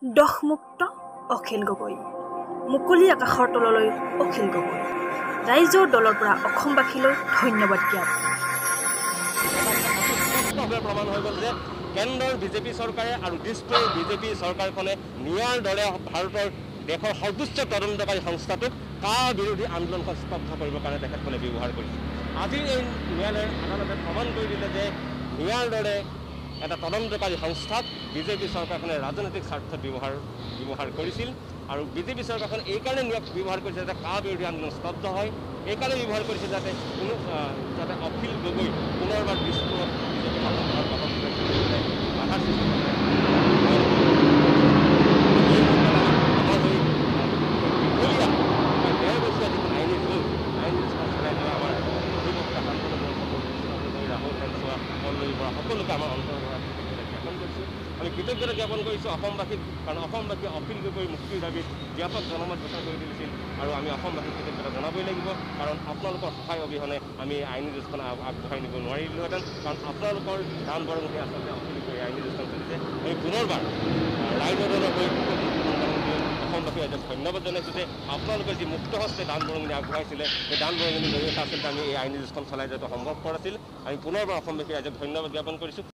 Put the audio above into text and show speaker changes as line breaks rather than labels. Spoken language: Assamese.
দখমুক্ত অখিল গগৈ, মুকলি আকাশৰ তললৈ অখিল গগৈ। ৰাইজৰ দলৰ পৰা অসমবাসীলৈ ধন্যবাদ জ্ঞাপন।
প্ৰমাণ হৈ গ'ল যে কেন্দ্ৰৰ বিজেপি চৰকাৰে আৰু ডিস্ট্ৰিক্টৰ বিজেপি চৰকাৰখনে নিয়াৰ দৰে ভাৰতৰ দেশৰ সৰ্বোচ্চ তদন্তকাৰী সংস্থাটোক কা বিৰোধী আন্দোলনখন স্তব্ধ কৰিবৰ কাৰণে তেখেতসকলে ব্যৱহাৰ কৰিছে। আজি এই ন্যায়ালয়ে আদালতে প্ৰমাণ কৰি দিলে যে নিয়াৰ দৰে এটা তদন্তকাৰী সংস্থাক বিজেপি চৰকাৰখনে ৰাজনৈতিক স্বাৰ্থত ব্যৱহাৰ কৰিছিল আৰু বিজেপি চৰকাৰখনে এইকাৰণে ব্যৱহাৰ কৰিছে যাতে কা বিৰোধী আন্দোলন স্তব্ধ হয়, এইকাৰণে ব্যৱহাৰ কৰিছে যাতে যাতে অখিল গগৈ পুনৰবাৰ দিছপুৰত বিজেপি শাসন কৰাৰ বাধাৰ সৃষ্টি কৰে। সকলোকে আমাৰ অন্তৰ্ভৰা জ্ঞাপন কৰিছোঁ। আমি কৃতজ্ঞতা জ্ঞাপন কৰিছোঁ অসমবাসীক, কাৰণ অসমবাসীয়ে অখিল গগৈৰ মুক্তিৰ দাবীত ব্যাপক জনমত গঠন কৰি তুলিছিল আৰু আমি অসমবাসীক কৃতজ্ঞতা জনাবই লাগিব, কাৰণ আপোনালোকৰ সহায় অবিহনে আমি আইনী যুঁজখন আগবঢ়াই নিব নোৱাৰিলোহেঁতেন, কাৰণ আপোনালোকৰ দান বৰঙণি আচলতে অখিল গগৈৰ আইনী যুঁজখন চলিছে। আমি পুনৰবাৰ ৰাইজৰ হৈ অসমবাসীক আজি ধন্যবাদ জনাইছোঁ যে আপোনালোকে যি মুক্ত হস্তে দান বৰঙণি আগবঢ়াইছিলে, সেই দান বৰঙণি জৰিয়তে আচলতে আমি এই আইনী যুঁজখন চলাই যোৱাটো সম্ভৱপৰ আছিল। আমি পুনৰবাৰ অসমবাসীক আজি ধন্যবাদ জ্ঞাপন কৰিছোঁ।